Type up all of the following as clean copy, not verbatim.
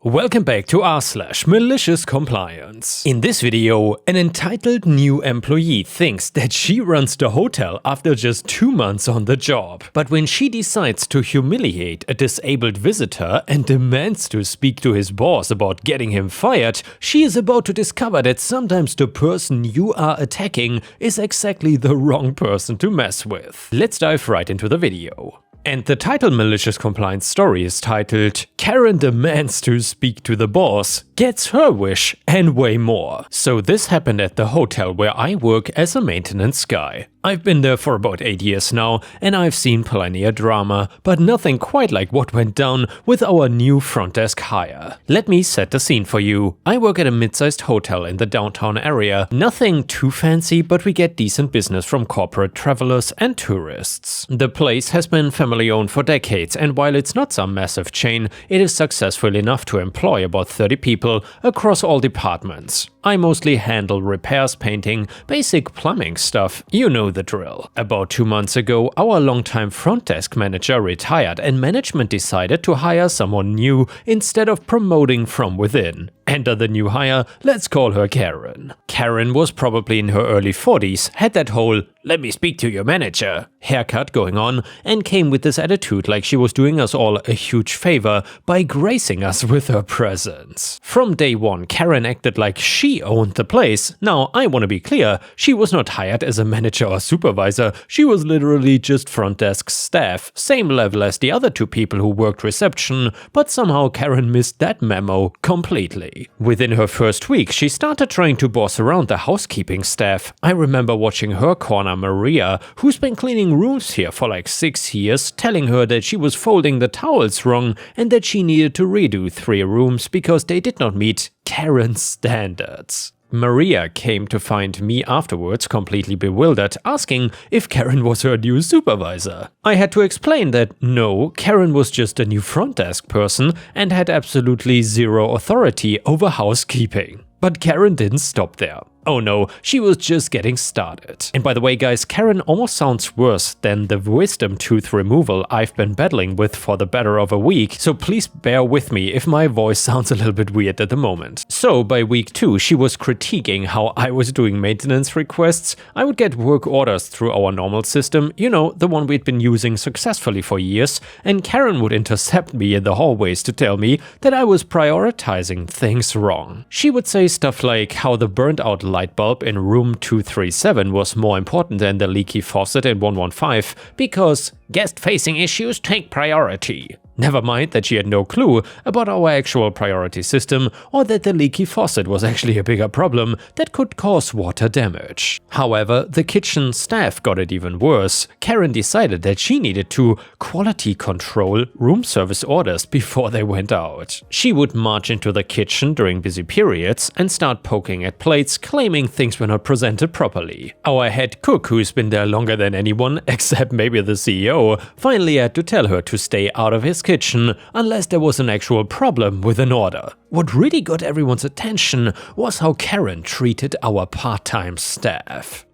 Welcome back to r/MaliciousCompliance. In this video, an entitled new employee thinks that she runs the hotel after just 2 months on the job. But when she decides to humiliate a disabled visitor and demands to speak to his boss about getting him fired, she is about to discover that sometimes the person you are attacking is exactly the wrong person to mess with. Let's dive right into the video. And the title Malicious Compliance story is titled Karen Demands to Speak to the Boss, Gets Her Wish, and Way More. So this happened at the hotel where I work as a maintenance guy. I've been there for about 8 years now, and I've seen plenty of drama, but nothing quite like what went down with our new front desk hire. Let me set the scene for you. I work at a mid-sized hotel in the downtown area. Nothing too fancy, but we get decent business from corporate travelers and tourists. The place has been family-owned for decades, and while it's not some massive chain, it is successful enough to employ about 30 people across all departments. I mostly handle repairs, painting, basic plumbing stuff, you know the drill. About 2 months ago, our longtime front desk manager retired and management decided to hire someone new instead of promoting from within. Enter the new hire, let's call her Karen. Karen was probably in her early 40s, had that whole "let me speak to your manager" haircut going on, and came with this attitude like she was doing us all a huge favor by gracing us with her presence. From day one, Karen acted like she owned the place. Now, I want to be clear, she was not hired as a manager or supervisor, she was literally just front desk staff, same level as the other 2 people who worked reception, but somehow Karen missed that memo completely. Within her first week, she started trying to boss around the housekeeping staff. I remember watching her corner Maria, who's been cleaning rooms here for like 6 years, telling her that she was folding the towels wrong and that she needed to redo 3 rooms because they did not meet Karen's standards. Maria came to find me afterwards completely bewildered, asking if Karen was her new supervisor. I had to explain that no, Karen was just a new front desk person and had absolutely zero authority over housekeeping. But Karen didn't stop there. Oh no, she was just getting started. And by the way guys, Karen almost sounds worse than the wisdom tooth removal I've been battling with for the better of a week, so please bear with me if my voice sounds a little bit weird at the moment. So by week 2, she was critiquing how I was doing maintenance requests. I would get work orders through our normal system, you know, the one we'd been using successfully for years, and Karen would intercept me in the hallways to tell me that I was prioritizing things wrong. She would say stuff like how the burnt out light bulb in room 237 was more important than the leaky faucet in 115 because guest-facing issues take priority. Never mind that she had no clue about our actual priority system or that the leaky faucet was actually a bigger problem that could cause water damage. However, the kitchen staff got it even worse. Karen decided that she needed to quality control room service orders before they went out. She would march into the kitchen during busy periods and start poking at plates, claiming things were not presented properly. Our head cook, who's been there longer than anyone except maybe the CEO, finally had to tell her to stay out of his kitchen unless there was an actual problem with an order. What really got everyone's attention was how Karen treated our part-time staff.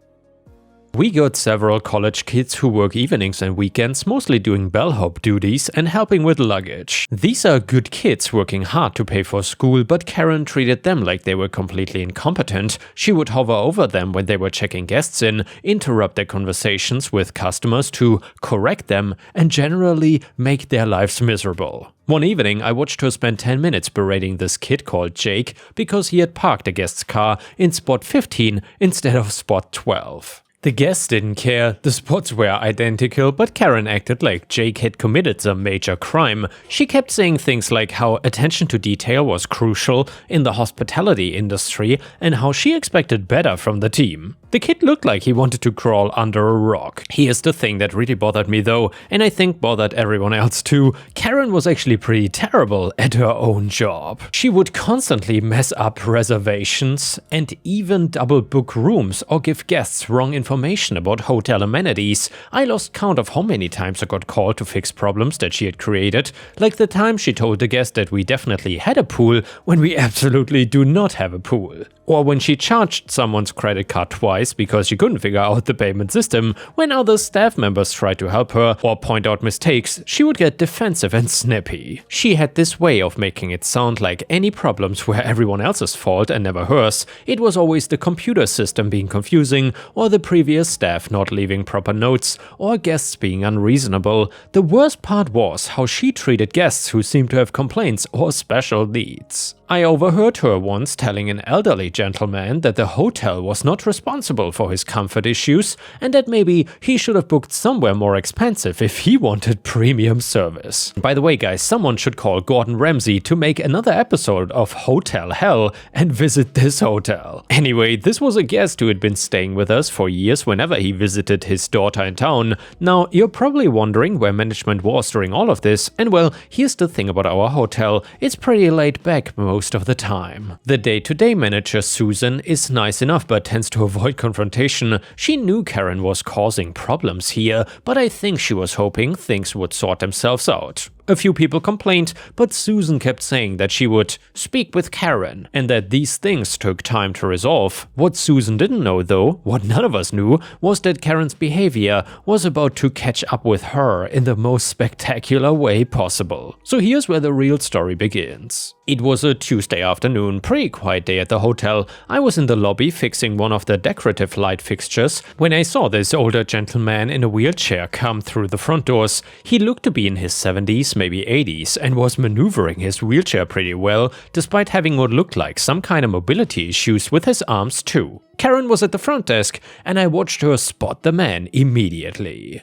We got several college kids who work evenings and weekends, mostly doing bellhop duties and helping with luggage. These are good kids working hard to pay for school, but Karen treated them like they were completely incompetent. She would hover over them when they were checking guests in, interrupt their conversations with customers to correct them, and generally make their lives miserable. One evening, I watched her spend 10 minutes berating this kid called Jake because he had parked a guest's car in spot 15 instead of spot 12. The guests didn't care, the spots were identical, but Karen acted like Jake had committed some major crime. She kept saying things like how attention to detail was crucial in the hospitality industry and how she expected better from the team. The kid looked like he wanted to crawl under a rock. Here's the thing that really bothered me though, and I think bothered everyone else too. Karen was actually pretty terrible at her own job. She would constantly mess up reservations and even double book rooms or give guests wrong information about hotel amenities. I lost count of how many times I got called to fix problems that she had created, like the time she told the guest that we definitely had a pool when we absolutely do not have a pool. Or when she charged someone's credit card twice because she couldn't figure out the payment system, when other staff members tried to help her or point out mistakes, she would get defensive and snippy. She had this way of making it sound like any problems were everyone else's fault and never hers. It was always the computer system being confusing, or the previous staff not leaving proper notes, or guests being unreasonable. The worst part was how she treated guests who seemed to have complaints or special needs. I overheard her once telling an elderly gentleman that the hotel was not responsible for his comfort issues and that maybe he should have booked somewhere more expensive if he wanted premium service. By the way, guys, someone should call Gordon Ramsay to make another episode of Hotel Hell and visit this hotel. Anyway, this was a guest who had been staying with us for years whenever he visited his daughter in town. Now, you're probably wondering where management was during all of this, and well, here's the thing about our hotel, it's pretty laid back most of the time. The day-to-day manager, Susan, is nice enough but tends to avoid confrontation. She knew Karen was causing problems here, but I think she was hoping things would sort themselves out. A few people complained, but Susan kept saying that she would speak with Karen and that these things took time to resolve. What Susan didn't know though, what none of us knew, was that Karen's behavior was about to catch up with her in the most spectacular way possible. So here's where the real story begins. It was a Tuesday afternoon, pretty quiet day at the hotel. I was in the lobby fixing one of the decorative light fixtures when I saw this older gentleman in a wheelchair come through the front doors. He looked to be in his 70s, maybe 80s, and was maneuvering his wheelchair pretty well, despite having what looked like some kind of mobility issues with his arms too. Karen was at the front desk, and I watched her spot the man immediately.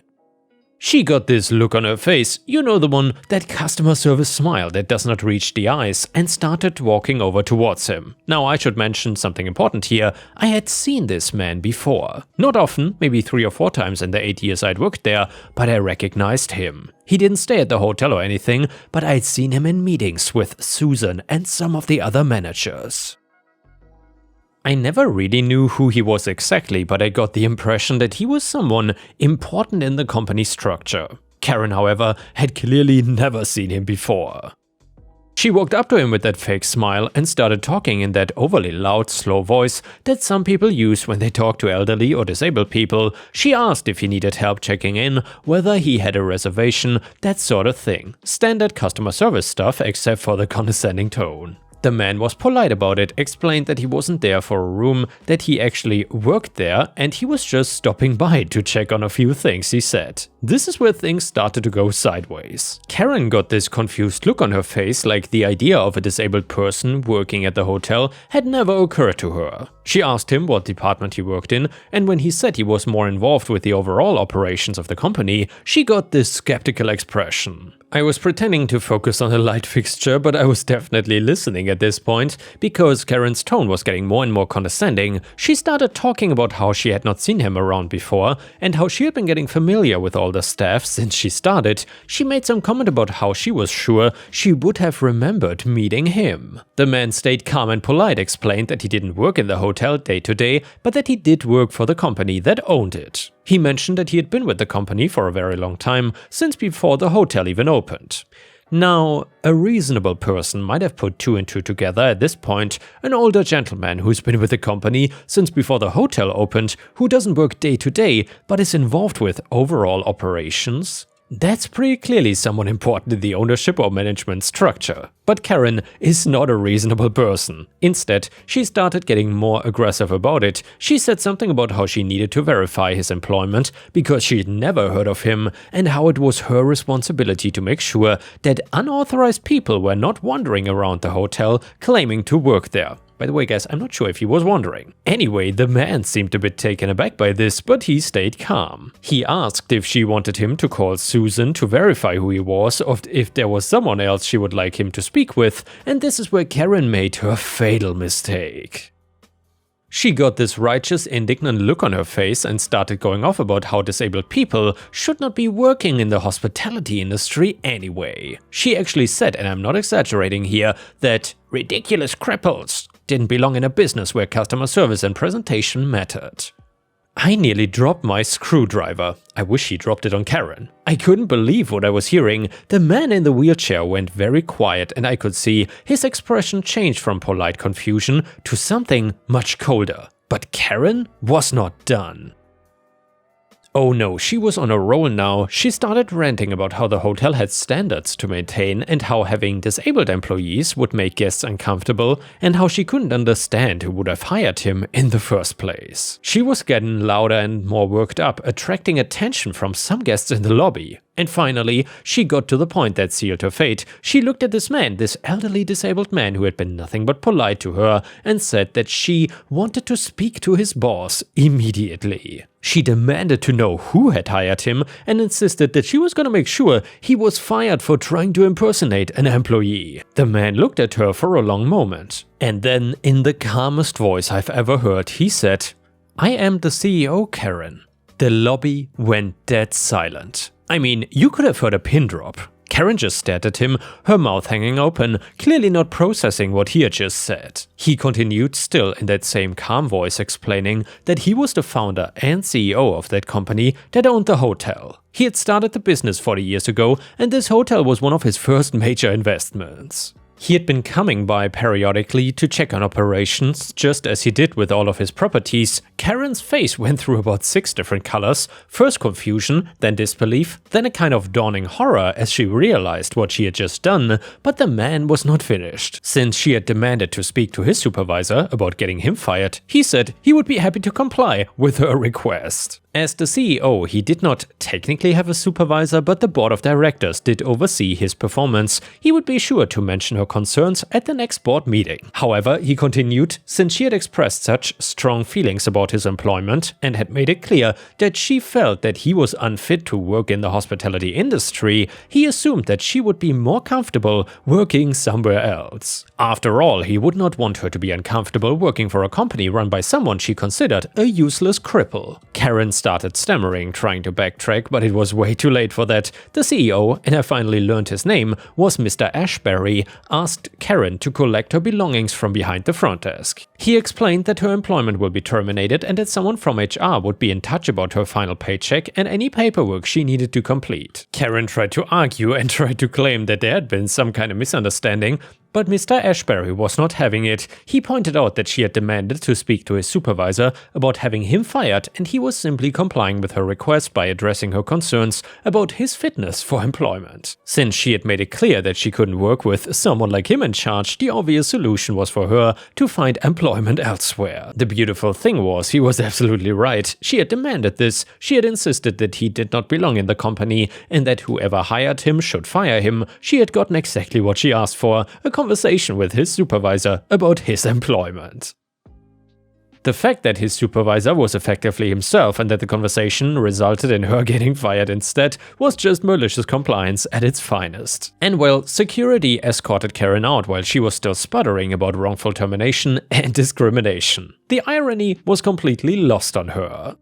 She got this look on her face, you know, the one, that customer service smile that does not reach the eyes, and started walking over towards him. Now I should mention something important here, I had seen this man before. Not often, maybe 3 or 4 times in the 8 years I'd worked there, but I recognized him. He didn't stay at the hotel or anything, but I'd seen him in meetings with Susan and some of the other managers. I never really knew who he was exactly, but I got the impression that he was someone important in the company structure. Karen, however, had clearly never seen him before. She walked up to him with that fake smile and started talking in that overly loud, slow voice that some people use when they talk to elderly or disabled people. She asked if he needed help checking in, whether he had a reservation, that sort of thing. Standard customer service stuff except for the condescending tone. The man was polite about it, explained that he wasn't there for a room, that he actually worked there, and he was just stopping by to check on a few things, he said. This is where things started to go sideways. Karen got this confused look on her face, like the idea of a disabled person working at the hotel had never occurred to her. She asked him what department he worked in, and when he said he was more involved with the overall operations of the company, she got this skeptical expression. I was pretending to focus on a light fixture, but I was definitely listening at this point, because Karen's tone was getting more and more condescending. She started talking about how she had not seen him around before, and how she had been getting familiar with all the staff since she started. She made some comment about how she was sure she would have remembered meeting him. The man stayed calm and polite, explained that he didn't work in the hotel day to day, but that he did work for the company that owned it. He mentioned that he had been with the company for a very long time, since before the hotel even opened. Now, a reasonable person might have put 2 and 2 together at this point, an older gentleman who's been with the company since before the hotel opened, who doesn't work day to day, but is involved with overall operations. That's pretty clearly someone important in the ownership or management structure. But Karen is not a reasonable person. Instead, she started getting more aggressive about it. She said something about how she needed to verify his employment because she'd never heard of him, and how it was her responsibility to make sure that unauthorized people were not wandering around the hotel claiming to work there. By the way, guys, I'm not sure if he was wondering. Anyway, the man seemed a bit taken aback by this, but he stayed calm. He asked if she wanted him to call Susan to verify who he was, or if there was someone else she would like him to speak with, and this is where Karen made her fatal mistake. She got this righteous, indignant look on her face and started going off about how disabled people should not be working in the hospitality industry anyway. She actually said, and I'm not exaggerating here, that ridiculous cripples didn't belong in a business where customer service and presentation mattered. I nearly dropped my screwdriver. I wish he dropped it on Karen. I couldn't believe what I was hearing. The man in the wheelchair went very quiet and I could see his expression changed from polite confusion to something much colder. But Karen was not done. Oh no, she was on a roll now. She started ranting about how the hotel had standards to maintain and how having disabled employees would make guests uncomfortable and how she couldn't understand who would have hired him in the first place. She was getting louder and more worked up, attracting attention from some guests in the lobby. And finally, she got to the point that sealed her fate. She looked at this man, this elderly disabled man who had been nothing but polite to her, and said that she wanted to speak to his boss immediately. She demanded to know who had hired him and insisted that she was gonna make sure he was fired for trying to impersonate an employee. The man looked at her for a long moment. And then, in the calmest voice I've ever heard, he said, "I am the CEO, Karen." The lobby went dead silent. I mean, you could have heard a pin drop. Karen just stared at him, her mouth hanging open, clearly not processing what he had just said. He continued, still in that same calm voice, explaining that he was the founder and CEO of that company that owned the hotel. He had started the business 40 years ago, and this hotel was one of his first major investments. He had been coming by periodically to check on operations, just as he did with all of his properties. Karen's face went through about 6 different colors, first confusion, then disbelief, then a kind of dawning horror as she realized what she had just done, but the man was not finished. Since she had demanded to speak to his supervisor about getting him fired, he said he would be happy to comply with her request. As the CEO, he did not technically have a supervisor, but the board of directors did oversee his performance. He would be sure to mention her concerns at the next board meeting. However, he continued, since she had expressed such strong feelings about his employment and had made it clear that she felt that he was unfit to work in the hospitality industry, he assumed that she would be more comfortable working somewhere else. After all, he would not want her to be uncomfortable working for a company run by someone she considered a useless cripple. Karen started stammering, trying to backtrack, but it was way too late for that. The CEO, and I finally learned his name, was Mr. Ashbury, asked Karen to collect her belongings from behind the front desk. He explained that her employment will be terminated and that someone from HR would be in touch about her final paycheck and any paperwork she needed to complete. Karen tried to argue and tried to claim that there had been some kind of misunderstanding, but Mr. Ashbury was not having it. He pointed out that she had demanded to speak to his supervisor about having him fired, and he was simply complying with her request by addressing her concerns about his fitness for employment. Since she had made it clear that she couldn't work with someone like him in charge, the obvious solution was for her to find employment elsewhere. The beautiful thing was, he was absolutely right. She had demanded this. She had insisted that he did not belong in the company and that whoever hired him should fire him. She had gotten exactly what she asked for, a conversation with his supervisor about his employment. The fact that his supervisor was effectively himself and that the conversation resulted in her getting fired instead was just malicious compliance at its finest. And well, security escorted Karen out while she was still sputtering about wrongful termination and discrimination. The irony was completely lost on her.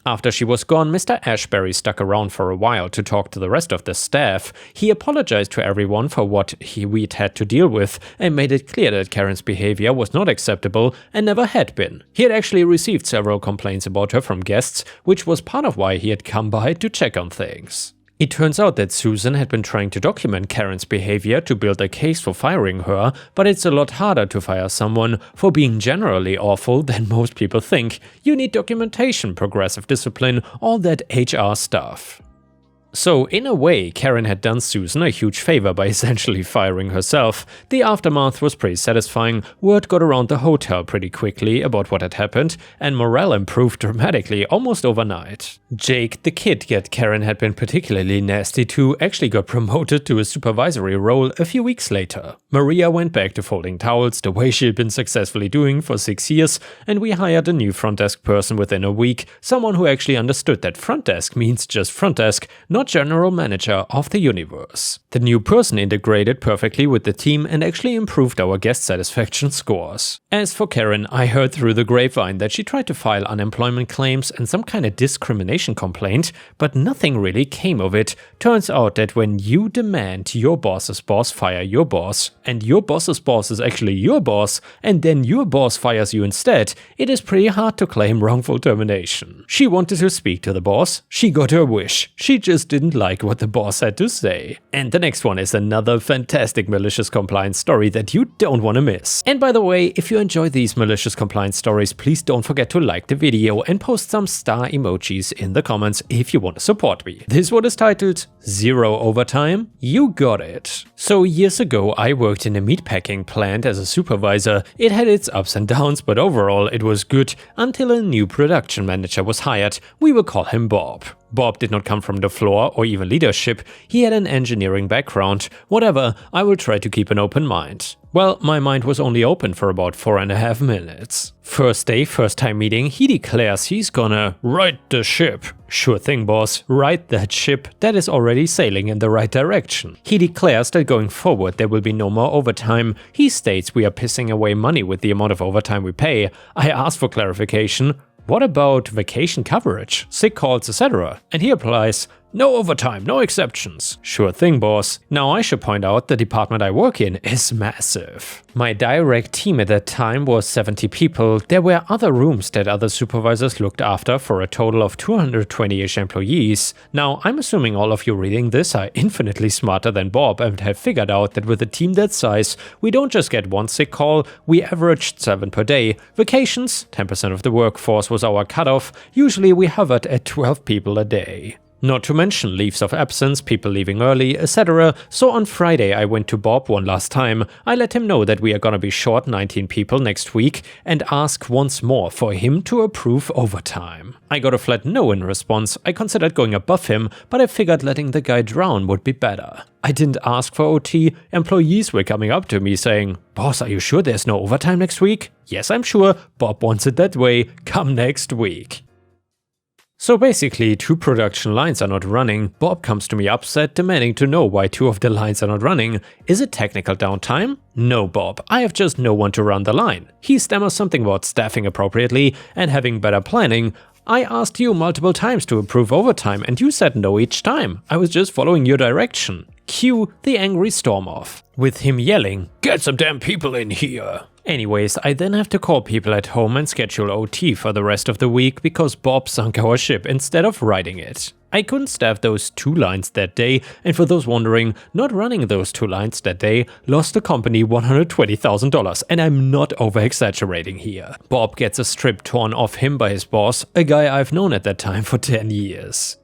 After she was gone, Mr. Ashbury stuck around for a while to talk to the rest of the staff. He apologized to everyone for what we'd had to deal with and made it clear that Karen's behavior was not acceptable and never had been. He had actually received several complaints about her from guests, which was part of why he had come by to check on things. It turns out that Susan had been trying to document Karen's behavior to build a case for firing her, but it's a lot harder to fire someone for being generally awful than most people think. You need documentation, progressive discipline, all that HR stuff. So, in a way, Karen had done Susan a huge favor by essentially firing herself. The aftermath was pretty satisfying, word got around the hotel pretty quickly about what had happened, and morale improved dramatically almost overnight. Jake, the kid that Karen had been particularly nasty to, actually got promoted to a supervisory role a few weeks later. Maria went back to folding towels the way she had been successfully doing for 6 years, and we hired a new front desk person within a week, someone who actually understood that front desk means just front desk, not not general manager of the universe. The new person integrated perfectly with the team and actually improved our guest satisfaction scores. As for Karen, I heard through the grapevine that she tried to file unemployment claims and some kind of discrimination complaint, but nothing really came of it. Turns out that when you demand your boss's boss fire your boss, and your boss's boss is actually your boss, and then your boss fires you instead, it is pretty hard to claim wrongful termination. She wanted to speak to the boss, she got her wish, she just didn't like what the boss had to say. And the next one is another fantastic malicious compliance story that you don't want to miss. And by the way, if you enjoy these malicious compliance stories, please don't forget to like the video and post some star emojis in the comments if you want to support me. This one is titled Zero Overtime? You got it. So years ago I worked in a meatpacking plant as a supervisor. It had its ups and downs, but overall it was good until a new production manager was hired. We will call him Bob. Bob did not come from the floor or even leadership, he had an engineering background. Whatever, I will try to keep an open mind. Well, my mind was only open for about 4.5 minutes. First day, first time meeting, he declares he's gonna right the ship. Sure thing, boss, right that ship that is already sailing in the right direction. He declares that going forward there will be no more overtime. He states we are pissing away money with the amount of overtime we pay. I asked for clarification. What about vacation coverage, sick calls, etc.? And he replies, no overtime, no exceptions. Sure thing, boss. Now I should point out the department I work in is massive. My direct team at that time was 70 people. There were other rooms that other supervisors looked after for a total of 220-ish employees. Now I'm assuming all of you reading this are infinitely smarter than Bob and have figured out that with a team that size, we don't just get one sick call, we averaged 7 per day. Vacations, 10% of the workforce was our cutoff. Usually we hovered at 12 people a day. Not to mention leaves of absence, people leaving early, etc. So on Friday I went to Bob one last time. I let him know that we are gonna be short 19 people next week and ask once more for him to approve overtime. I got a flat no in response. I considered going above him, but I figured letting the guy drown would be better. I didn't ask for OT. Employees were coming up to me saying, boss, are you sure there's no overtime next week? Yes, I'm sure. Bob wants it that way. Come next week. So basically, 2 production lines are not running. Bob comes to me upset, demanding to know why 2 of the lines are not running. Is it technical downtime? No, Bob, I have just no one to run the line. He stammers something about staffing appropriately and having better planning. I asked you multiple times to approve overtime and you said no each time. I was just following your direction. Cue the angry storm off, with him yelling, get some damn people in here. Anyways, I then have to call people at home and schedule OT for the rest of the week because Bob sunk our ship instead of riding it. I couldn't staff those 2 lines that day, and for those wondering, not running those 2 lines that day lost the company $120,000, and I'm not over-exaggerating here. Bob gets a strip torn off him by his boss, a guy I've known at that time for 10 years.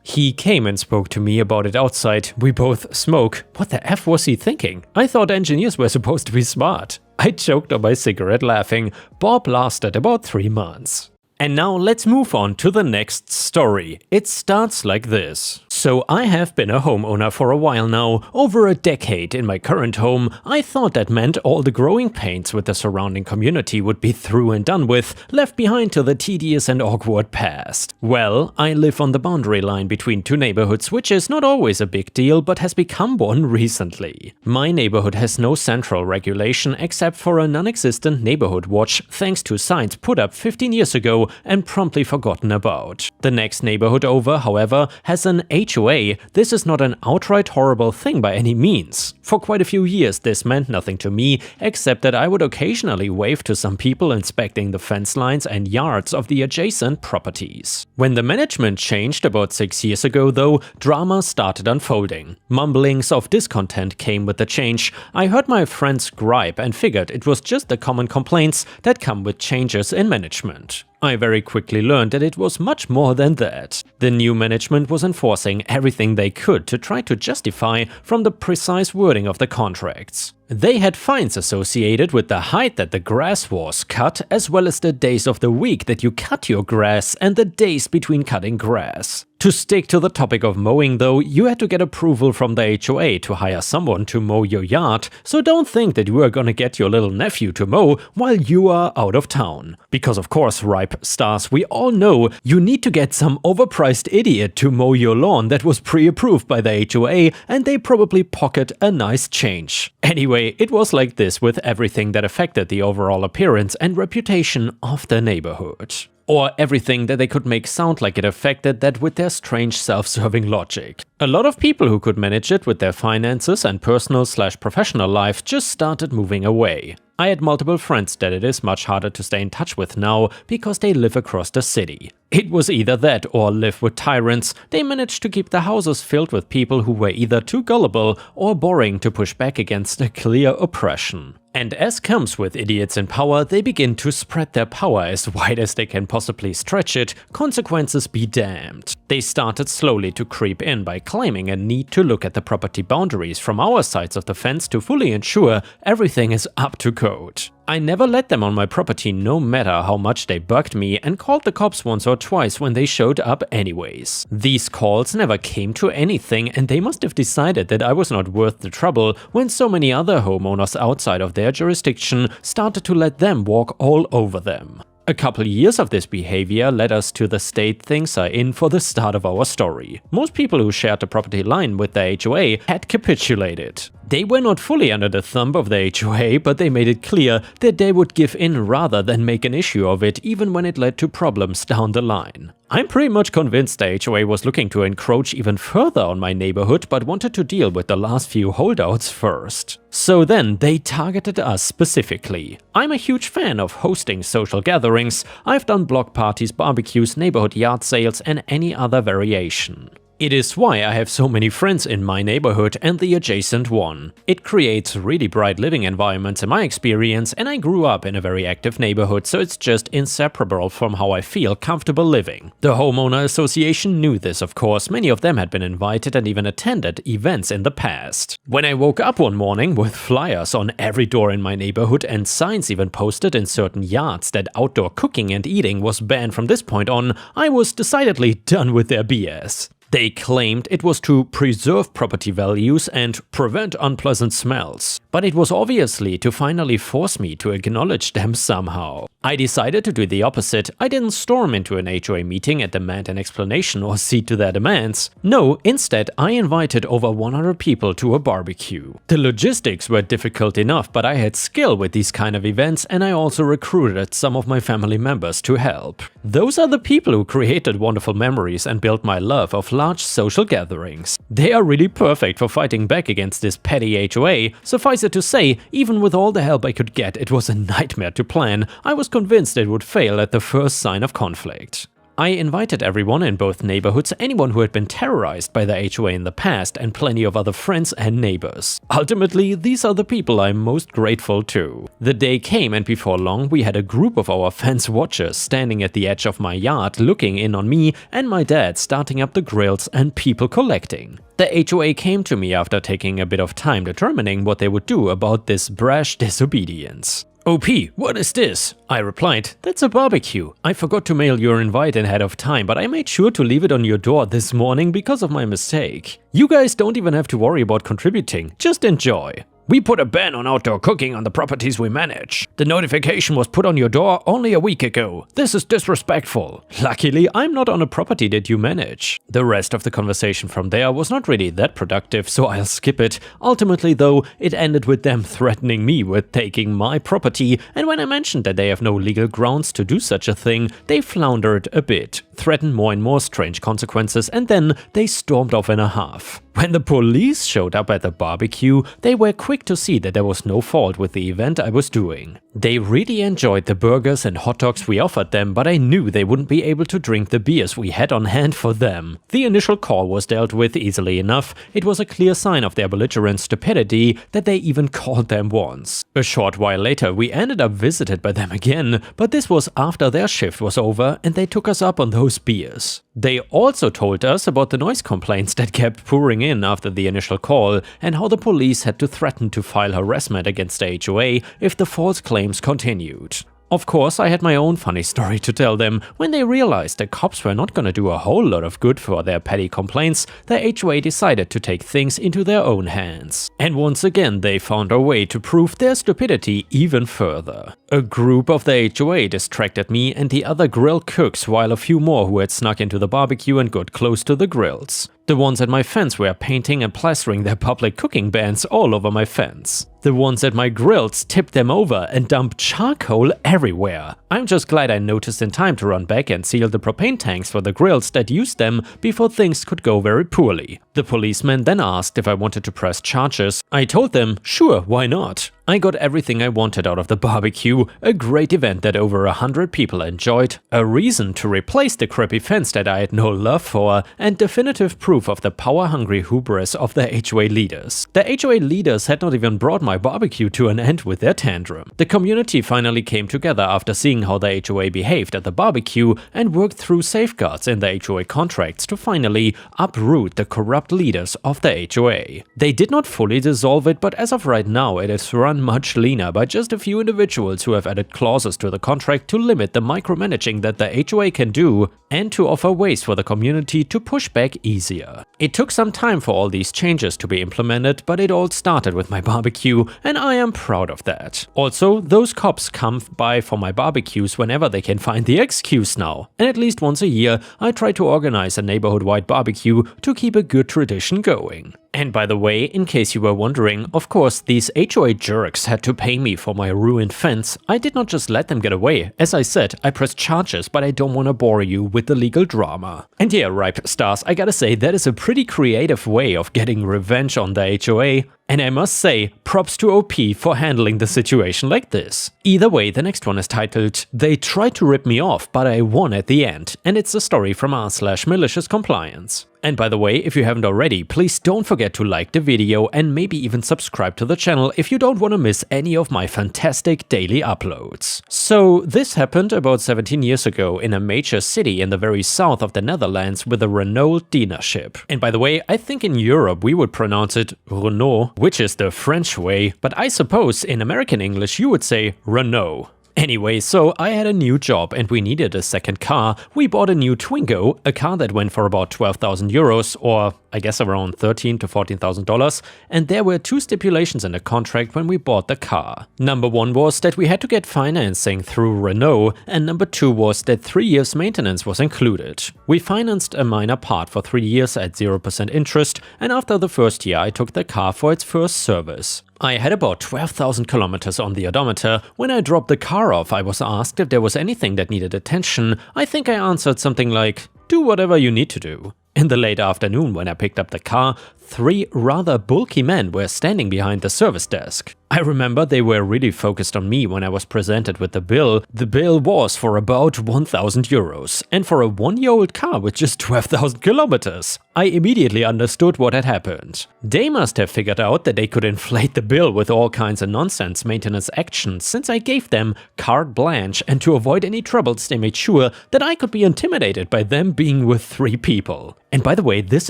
He came and spoke to me about it outside. We both smoke. What the F was he thinking? I thought engineers were supposed to be smart. I choked on my cigarette laughing. Bob lasted about 3 months. And now let's move on to the next story. It starts like this. So I have been a homeowner for a while now, over a decade in my current home. I thought that meant all the growing pains with the surrounding community would be through and done with, left behind to the tedious and awkward past. Well, I live on the boundary line between 2 neighborhoods, which is not always a big deal, but has become one recently. My neighborhood has no central regulation except for a non-existent neighborhood watch, thanks to signs put up 15 years ago and promptly forgotten about. The next neighborhood over, however, has an HOA. This is not an outright horrible thing by any means. For quite a few years this meant nothing to me, except that I would occasionally wave to some people inspecting the fence lines and yards of the adjacent properties. When the management changed about 6 years ago though, drama started unfolding. Mumblings of discontent came with the change. I heard my friends gripe and figured it was just the common complaints that come with changes in management. I very quickly learned that it was much more than that. The new management was enforcing everything they could to try to justify from the precise wording of the contracts. They had fines associated with the height that the grass was cut, as well as the days of the week that you cut your grass and the days between cutting grass. To stick to the topic of mowing though, you had to get approval from the HOA to hire someone to mow your yard, so don't think that you are gonna get your little nephew to mow while you are out of town. Because of course, Ripe stars, we all know you need to get some overpriced idiot to mow your lawn that was pre-approved by the HOA, and they probably pocket a nice change. Anyway, it was like this with everything that affected the overall appearance and reputation of the neighborhood. Or everything that they could make sound like it affected that with their strange self-serving logic. A lot of people who could manage it with their finances and personal/professional life just started moving away. I had multiple friends that it is much harder to stay in touch with now because they live across the city. It was either that or live with tyrants. They managed to keep the houses filled with people who were either too gullible or boring to push back against a clear oppression. And as comes with idiots in power, they begin to spread their power as wide as they can possibly stretch it, consequences be damned. They started slowly to creep in by claiming a need to look at the property boundaries from our sides of the fence to fully ensure everything is up to code. I never let them on my property no matter how much they bugged me, and called the cops once or twice when they showed up anyways. These calls never came to anything, and they must have decided that I was not worth the trouble when so many other homeowners outside of their jurisdiction started to let them walk all over them. A couple years of this behavior led us to the state things are in for the start of our story. Most people who shared the property line with the HOA had capitulated. They were not fully under the thumb of the HOA, but they made it clear that they would give in rather than make an issue of it, even when it led to problems down the line. I'm pretty much convinced the HOA was looking to encroach even further on my neighborhood, but wanted to deal with the last few holdouts first. So then they targeted us specifically. I'm a huge fan of hosting social gatherings. I've done block parties, barbecues, neighborhood yard sales, and any other variation. It is why I have so many friends in my neighborhood and the adjacent one. It creates really bright living environments in my experience, and I grew up in a very active neighborhood, so it's just inseparable from how I feel comfortable living. The homeowner association knew this, of course. Many of them had been invited and even attended events in the past. When I woke up one morning with flyers on every door in my neighborhood and signs even posted in certain yards that outdoor cooking and eating was banned from this point on, I was decidedly done with their BS. They claimed it was to preserve property values and prevent unpleasant smells, but it was obviously to finally force me to acknowledge them somehow. I decided to do the opposite. I didn't storm into an HOA meeting and demand an explanation or cede to their demands. No, instead I invited over 100 people to a barbecue. The logistics were difficult enough, but I had skill with these kind of events, and I also recruited some of my family members to help. Those are the people who created wonderful memories and built my love of large social gatherings. They are really perfect for fighting back against this petty HOA. Suffice it to say, even with all the help I could get, it was a nightmare to plan. I was convinced it would fail at the first sign of conflict. I invited everyone in both neighborhoods, anyone who had been terrorized by the HOA in the past, and plenty of other friends and neighbors. Ultimately, these are the people I'm most grateful to. The day came, and before long we had a group of our fence watchers standing at the edge of my yard looking in on me and my dad starting up the grills and people collecting. The HOA came to me after taking a bit of time determining what they would do about this brash disobedience. "OP, what is this?" I replied, "That's a barbecue. I forgot to mail your invite ahead of time, but I made sure to leave it on your door this morning because of my mistake. You guys don't even have to worry about contributing, just enjoy. We put a ban on outdoor cooking on the properties we manage. The notification was put on your door only a week ago. This is disrespectful. Luckily, I'm not on a property that you manage." The rest of the conversation from there was not really that productive, so I'll skip it. Ultimately though, it ended with them threatening me with taking my property, and when I mentioned that they have no legal grounds to do such a thing, they floundered a bit, threatened more and more strange consequences, and then they stormed off in a huff. When the police showed up at the barbecue, they were quick to see that there was no fault with the event I was doing. They really enjoyed the burgers and hot dogs we offered them, but I knew they wouldn't be able to drink the beers we had on hand for them. The initial call was dealt with easily enough. It was a clear sign of their belligerent stupidity that they even called them once. A short while later, we ended up visited by them again, but this was after their shift was over and they took us up on those those beers. They also told us about the noise complaints that kept pouring in after the initial call and how the police had to threaten to file harassment against the HOA if the false claims continued. Of course, I had my own funny story to tell them. When they realized the cops were not gonna do a whole lot of good for their petty complaints, the HOA decided to take things into their own hands. And once again, they found a way to prove their stupidity even further. A group of the HOA distracted me and the other grill cooks, while a few more who had snuck into the barbecue and got close to the grills. The ones at my fence were painting and plastering their public cooking bans all over my fence. The ones at my grills tipped them over and dumped charcoal everywhere. I'm just glad I noticed in time to run back and seal the propane tanks for the grills that used them before things could go very poorly. The policeman then asked if I wanted to press charges. I told them, sure, why not? I got everything I wanted out of the barbecue, a great event that over 100 people enjoyed, a reason to replace the crappy fence that I had no love for, and definitive proof of the power-hungry hubris of the HOA leaders. The HOA leaders had not even brought my barbecue to an end with their tantrum. The community finally came together after seeing how the HOA behaved at the barbecue and worked through safeguards in the HOA contracts to finally uproot the corrupt leaders of the HOA. They did not fully dissolve it, but as of right now it is run much leaner by just a few individuals who have added clauses to the contract to limit the micromanaging that the HOA can do and to offer ways for the community to push back easier. It took some time for all these changes to be implemented, but it all started with my barbecue, and I am proud of that. Also, those cops come by for my barbecues whenever they can find the excuse now, and at least once a year I try to organize a neighborhood-wide barbecue to keep a good tradition going. And by the way, in case you were wondering, of course, these HOA jerks had to pay me for my ruined fence. I did not just let them get away. As I said, I pressed charges, but I don't want to bore you with the legal drama. And yeah, Ripe Stars, I gotta say, that is a pretty creative way of getting revenge on the HOA. And I must say, props to OP for handling the situation like this. Either way, the next one is titled, They Tried to Rip Me Off, but I Won at the End, and it's a story from r/MaliciousCompliance. And by the way, if you haven't already, please don't forget to like the video and maybe even subscribe to the channel if you don't want to miss any of my fantastic daily uploads. So this happened about 17 years ago in a major city in the very south of the Netherlands with a Renault dealership. And by the way, I think in Europe we would pronounce it Renault, which is the French way, but I suppose in American English you would say Renault. Anyway, so I had a new job and we needed a second car. We bought a new Twingo, a car that went for about 12,000 euros, or I guess around $13,000 to $14,000, and there were two stipulations in the contract when we bought the car. Number one was that we had to get financing through Renault, and number two was that 3 years maintenance was included. We financed a minor part for 3 years at 0% interest, and after the first year I took the car for its first service. I had about 12,000 kilometers on the odometer. When I dropped the car off, I was asked if there was anything that needed attention. I think I answered something like, do whatever you need to do. In the late afternoon, when I picked up the car, 3 rather bulky men were standing behind the service desk. I remember they were really focused on me when I was presented with the bill. The bill was for about 1,000 euros, and for a 1-year-old car with just 12,000 kilometers. I immediately understood what had happened. They must have figured out that they could inflate the bill with all kinds of nonsense maintenance actions, since I gave them carte blanche, and to avoid any troubles they made sure that I could be intimidated by them being with 3 people. And by the way, this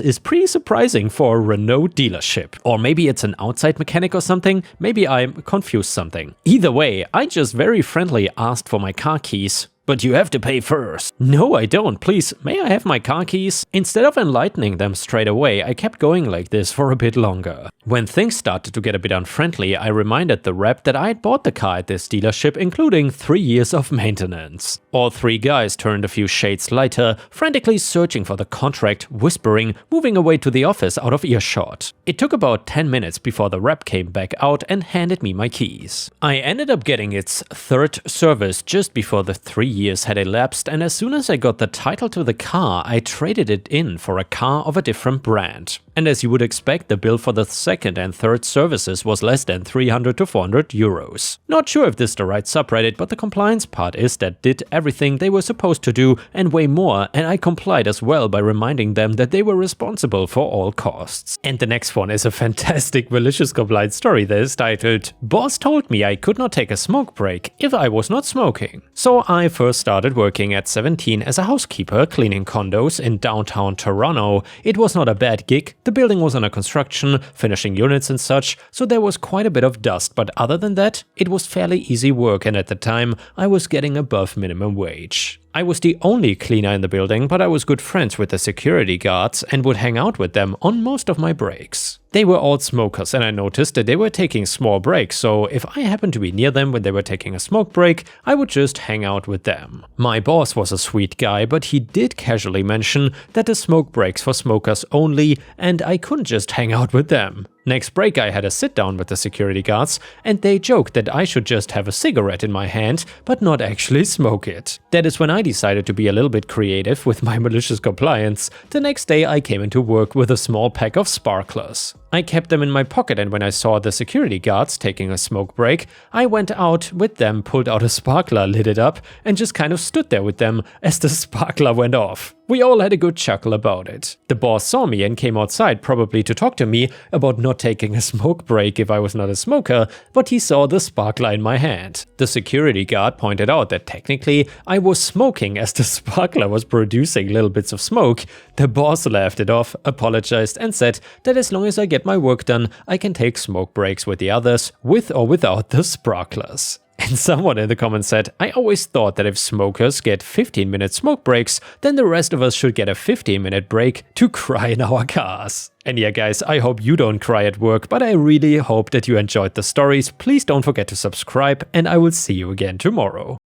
is pretty surprising for a Renault dealership. Or maybe it's an outside mechanic or something, maybe I confused something. Either way, I just very friendly asked for my car keys. But you have to pay first. No, I don't. Please, may I have my car keys? Instead of enlightening them straight away, I kept going like this for a bit longer. When things started to get a bit unfriendly, I reminded the rep that I had bought the car at this dealership, including 3 years of maintenance. All 3 guys turned a few shades lighter, frantically searching for the contract, whispering, moving away to the office out of earshot. It took about 10 minutes before the rep came back out and handed me my keys. I ended up getting its 3rd service just before the 3 years had elapsed, and as soon as I got the title to the car, I traded it in for a car of a different brand. And as you would expect, the bill for the 2nd and 3rd services was less than 300 to 400 euros. Not sure if this is the right subreddit, but the compliance part is that did everything they were supposed to do and way more, and I complied as well by reminding them that they were responsible for all costs. And the next one is a fantastic malicious compliance story that is titled, Boss told me I could not take a smoke break if I was not smoking. So I first started working at 17 as a housekeeper cleaning condos in downtown Toronto. It was not a bad gig, the building was under construction, finishing units and such, so there was quite a bit of dust, but other than that, it was fairly easy work, and at the time, I was getting above minimum wage. I was the only cleaner in the building, but I was good friends with the security guards and would hang out with them on most of my breaks. They were all smokers, and I noticed that they were taking small breaks, so if I happened to be near them when they were taking a smoke break, I would just hang out with them. My boss was a sweet guy, but he did casually mention that the smoke breaks for smokers only, and I couldn't just hang out with them. Next break I had a sit down with the security guards, and they joked that I should just have a cigarette in my hand, but not actually smoke it. That is when I decided to be a little bit creative with my malicious compliance. The next day I came into work with a small pack of sparklers. I kept them in my pocket, and when I saw the security guards taking a smoke break, I went out with them, pulled out a sparkler, lit it up, and just kind of stood there with them as the sparkler went off. We all had a good chuckle about it. The boss saw me and came outside, probably to talk to me about not taking a smoke break if I was not a smoker, but he saw the sparkler in my hand. The security guard pointed out that technically I was smoking as the sparkler was producing little bits of smoke. The boss laughed it off, apologized, and said that as long as I get my work done, I can take smoke breaks with the others, with or without the sparklers. And someone in the comments said, I always thought that if smokers get 15-minute smoke breaks, then the rest of us should get a 15-minute break to cry in our cars. And yeah guys, I hope you don't cry at work, but I really hope that you enjoyed the stories. Please don't forget to subscribe, and I will see you again tomorrow.